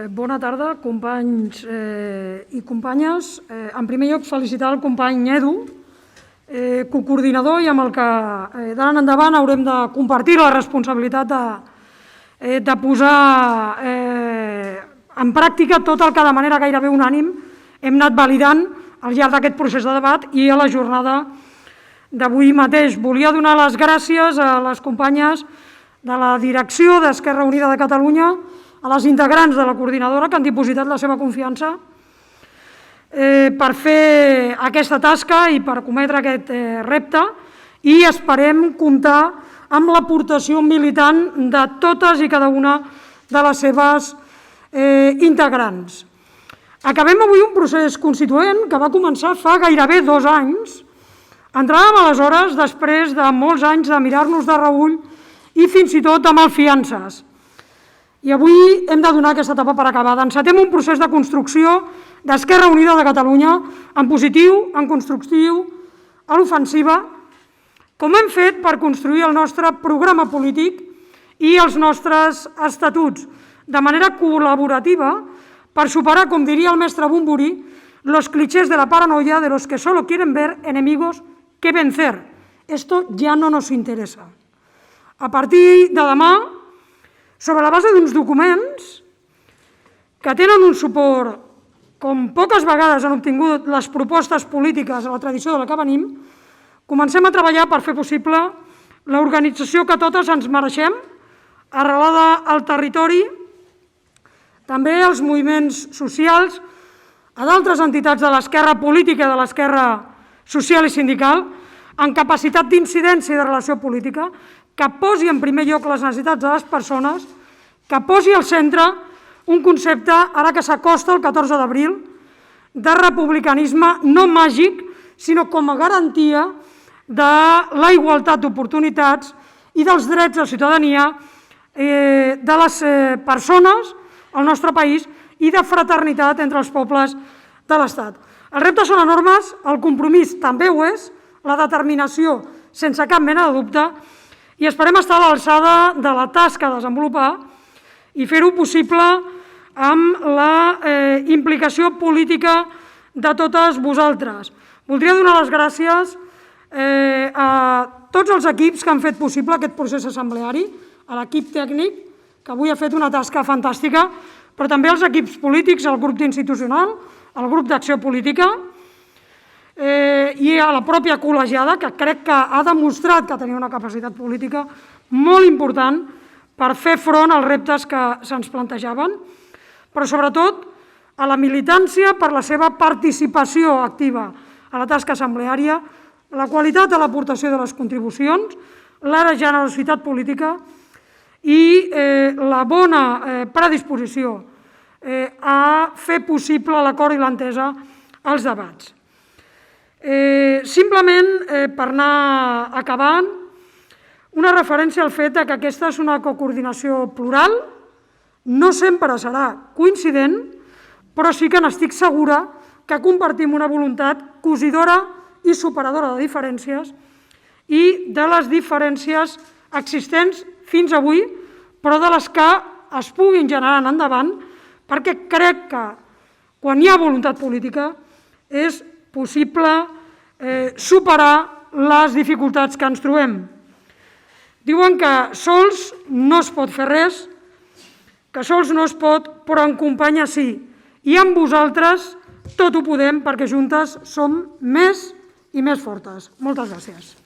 Bona tarda, companys i companyes. En primer lloc, felicitar el company Edu, cocoordinador i amb el que d'ara en endavant haurem de compartir la responsabilitat de posar en pràctica tot el que de manera gairebé unànim hem anat validant al llarg d'aquest procés de debat i a la jornada d'avui mateix. Volia donar les gràcies a les companyes de la direcció d'Esquerra Unida de Catalunya, a les integrants de la coordinadora que han dipositat la seva confiança per fer aquesta tasca i per cometre aquest repte, i esperem comptar amb l'aportació militant de totes i cada una de les seves integrants. Acabem avui un procés constituent que va començar fa gairebé 2 anys. Entràvem aleshores després de molts anys de mirar-nos de reüll i fins i tot amb malfiances. I avui hem de donar aquesta etapa per acabada. Encetem un procés de construcció d'Esquerra Unida de Catalunya en positiu, en constructiu, a l'ofensiva, com hem fet per construir el nostre programa polític i els nostres estatuts, de manera col·laborativa per superar, com diria el mestre Bumburi, los clichés de la paranoia de los que solo quieren ver enemigos que vencer. Esto ya no nos interesa. A partir de demà, sobre la base d'uns documents que tenen un suport com poques vegades han obtingut les propostes polítiques a la tradició de la que venim, comencem a treballar per fer possible l'organització que totes ens mereixem, arrelada al territori, també als moviments socials, a d'altres entitats de l'esquerra política i de l'esquerra social i sindical, en capacitat d'incidència i de relació política, que posi en primer lloc les necessitats de les persones, que posi al centre un concepte, ara que s'acosta el 14 d'abril, de republicanisme no màgic, sinó com a garantia de la igualtat d'oportunitats i dels drets de ciutadania de les persones al nostre país i de fraternitat entre els pobles de l'Estat. Els reptes són enormes, el compromís també ho és, la determinació sense cap mena de dubte, i esperem estar a l'alçada de la tasca a desenvolupar i fer-ho possible amb la implicació política de totes vosaltres. Voldria donar les gràcies a tots els equips que han fet possible aquest procés assembleari, a l'equip tècnic, que avui ha fet una tasca fantàstica, però també als equips polítics, al grup d'institucional, al grup d'acció política, i a la pròpia col·legiada, que crec que ha demostrat que tenia una capacitat política molt important per fer front als reptes que se'ns plantejaven, però sobretot a la militància per la seva participació activa a la tasca assembleària, la qualitat de l'aportació de les contribucions, la generositat política i la bona predisposició a fer possible l'acord i l'entesa als debats. Simplement, per anar acabant, una referència al fet que aquesta és una coordinació plural, no sempre serà coincident, però sí que n'estic segura que compartim una voluntat cosidora i superadora de diferències i de les diferències existents fins avui, però de les que es puguin generar en endavant, perquè crec que quan hi ha voluntat política és possible superar les dificultats que ens trobem. Diuen que sols no es pot fer res, que sols no es pot, però en companyia sí. I amb vosaltres tot ho podem perquè juntes som més i més fortes. Moltes gràcies.